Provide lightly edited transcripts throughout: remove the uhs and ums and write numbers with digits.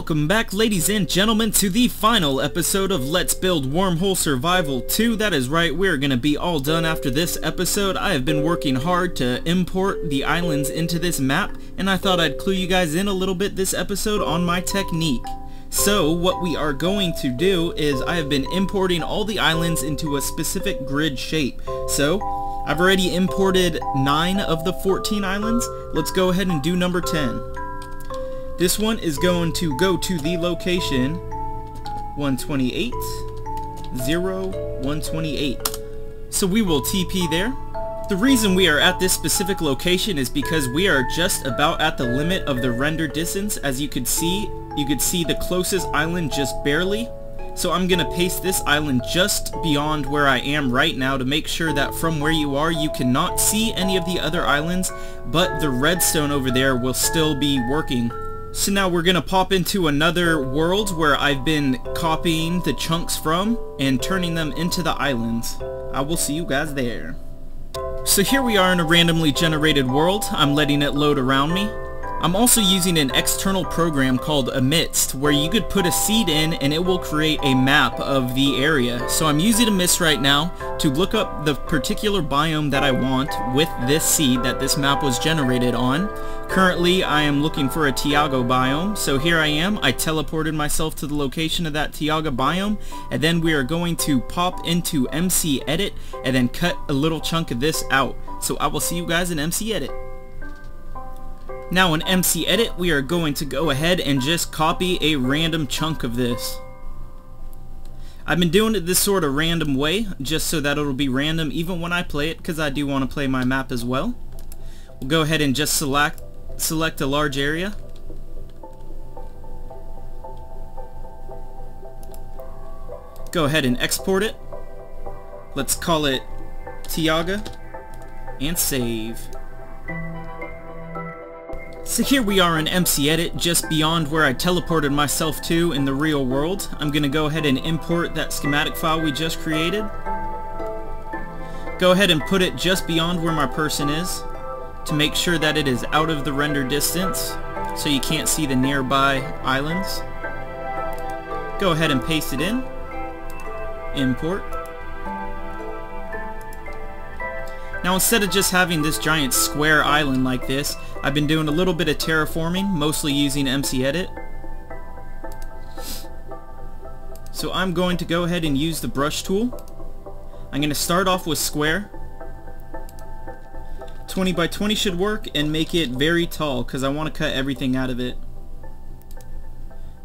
Welcome back, ladies and gentlemen, to the final episode of Let's Build Wormhole Survival 2. That is right, we're going to be all done after this episode. I have been working hard to import the islands into this map, and I thought I'd clue you guys in a little bit this episode on my technique. So, what we are going to do is I have been importing all the islands into a specific grid shape. So, I've already imported 9 of the 14 islands. Let's go ahead and do number 10. This one is going to go to the location 128, 128. So we will TP there. The reason we are at this specific location is because we are just about at the limit of the render distance. As you could see the closest island just barely. So I'm going to paste this island just beyond where I am right now to make sure that from where you are you cannot see any of the other islands, but the redstone over there will still be working. So now we're going to pop into another world where I've been copying the chunks from and turning them into the islands. I will see you guys there. So here we are in a randomly generated world. I'm letting it load around me. I'm also using an external program called Amidst, where you could put a seed in and it will create a map of the area. So I'm using Amidst right now to look up the particular biome that I want with this seed that this map was generated on. Currently I am looking for a Tiago biome, so here I am. I teleported myself to the location of that Tiago biome, and then we are going to pop into MCedit and then cut a little chunk of this out. So I will see you guys in MCedit. Now in MCedit, we are going to go ahead and just copy a random chunk of this. I've been doing it this sort of random way, just so that it'll be random even when I play it, because I do want to play my map as well. We'll go ahead and just select a large area. Go ahead and export it. Let's call it Tiago and save. So here we are in MCedit, just beyond where I teleported myself to in the real world. I'm going to go ahead and import that schematic file we just created. Go ahead and put it just beyond where my person is to make sure that it is out of the render distance so you can't see the nearby islands. Go ahead and paste it in. Import. Now instead of just having this giant square island like this, I've been doing a little bit of terraforming, mostly using MCedit. So I'm going to go ahead and use the brush tool. I'm going to start off with square. 20 by 20 should work, and make it very tall because I want to cut everything out of it.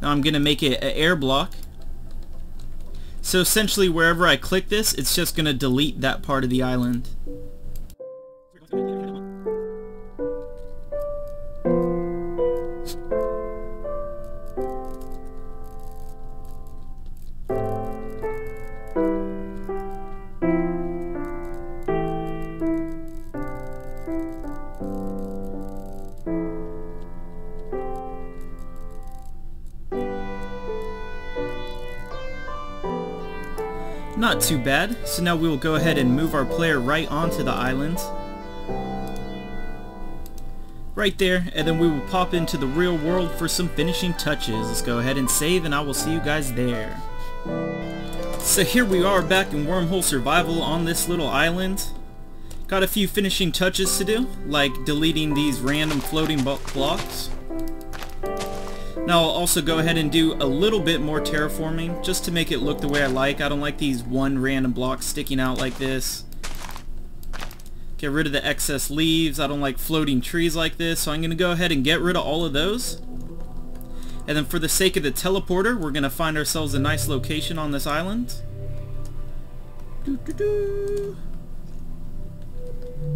Now I'm going to make it an air block. So essentially wherever I click this, it's just going to delete that part of the island. Not too bad. So now we will go ahead and move our player right onto the island. Right there, and then we will pop into the real world for some finishing touches. Let's go ahead and save, and I will see you guys there. So here we are back in Wormhole Survival on this little island. Got a few finishing touches to do, like deleting these random floating blocks. Now I'll also go ahead and do a little bit more terraforming just to make it look the way I like. I don't like these one random blocks sticking out like this. Get rid of the excess leaves. I don't like floating trees like this, so I'm going to go ahead and get rid of all of those. And then for the sake of the teleporter, we're going to find ourselves a nice location on this island.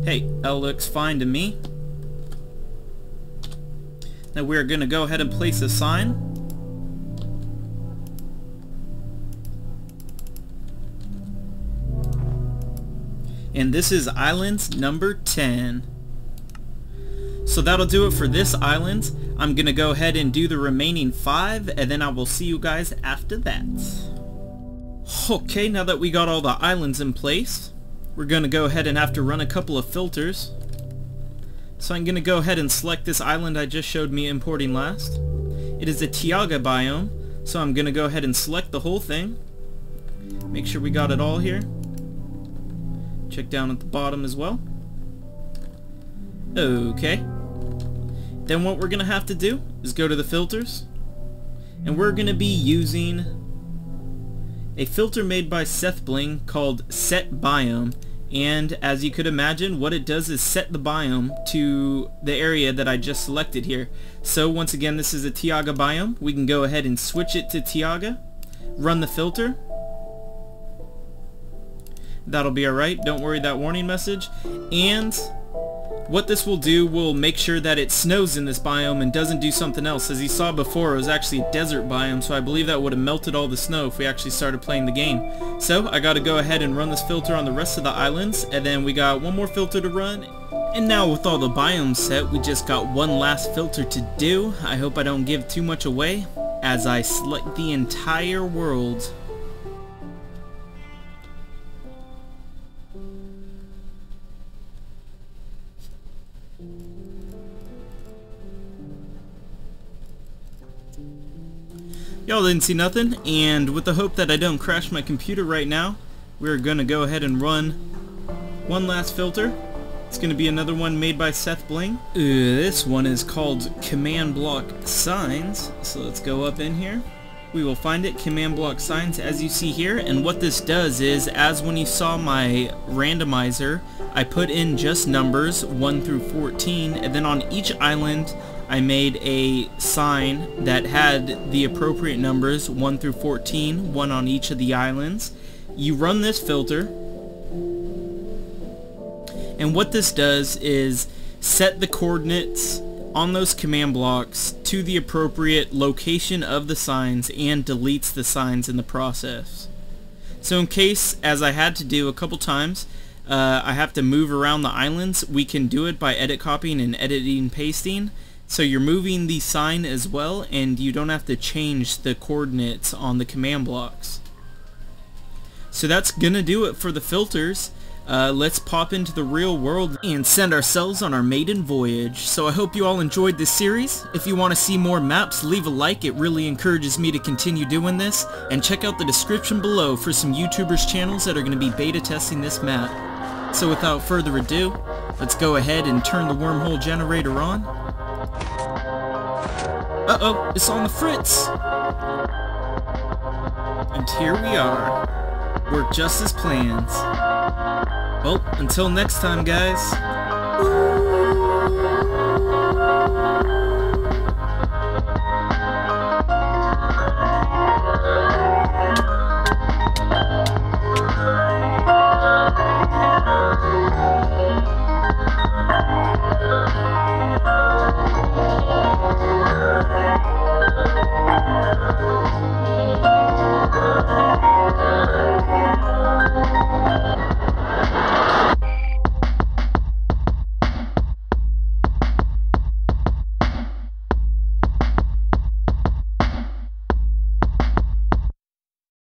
Hey, that looks fine to me. Now we're going to go ahead and place a sign. And this is island number 10. So that'll do it for this island. I'm going to go ahead and do the remaining 5, and then I will see you guys after that. Okay, now that we got all the islands in place, we're going to go ahead and have to run a couple of filters. So I'm going to go ahead and select this island I just showed me importing last. It is a Taiga biome, so I'm gonna go ahead and select the whole thing. Make sure we got it all here. Check down at the bottom as well. Okay. Then what we're gonna have to do is go to the filters, and we're gonna be using a filter made by SethBling called Set Biome. And as you could imagine, what it does is set the biome to the area that I just selected here. So once again, this is a Taiga biome. We can go ahead and switch it to Taiga, run the filter. That'll be alright, don't worry that warning message. And what this will do will make sure that it snows in this biome and doesn't do something else. As you saw before, it was actually a desert biome, so I believe that would have melted all the snow if we actually started playing the game. So I gotta go ahead and run this filter on the rest of the islands, and then we got one more filter to run. And now with all the biomes set, we just got one last filter to do. I hope I don't give too much away as I select the entire world. Y'all didn't see nothing, and with the hope that I don't crash my computer right now, we're gonna go ahead and run one last filter. It's gonna be another one made by SethBling. This one is called Command Block Signs, so let's go up in here. We will find it, Command Block Signs, as you see here, and what this does is, as when you saw my randomizer, I put in just numbers 1 through 14, and then on each island I made a sign that had the appropriate numbers 1 through 14, one on each of the islands. You run this filter, and what this does is set the coordinates on those command blocks to the appropriate location of the signs and deletes the signs in the process. So in case, as I had to do a couple times, I have to move around the islands, we can do it by edit copying and editing pasting. So you're moving the sign as well, and you don't have to change the coordinates on the command blocks. So that's gonna do it for the filters. Let's pop into the real world and send ourselves on our maiden voyage. So I hope you all enjoyed this series. If you want to see more maps, leave a like. It really encourages me to continue doing this. And check out the description below for some YouTubers channels that are going to be beta testing this map. So without further ado, let's go ahead and turn the wormhole generator on. Uh-oh, it's on the fritz! And here we are. Work just as planned. Well, until next time, guys.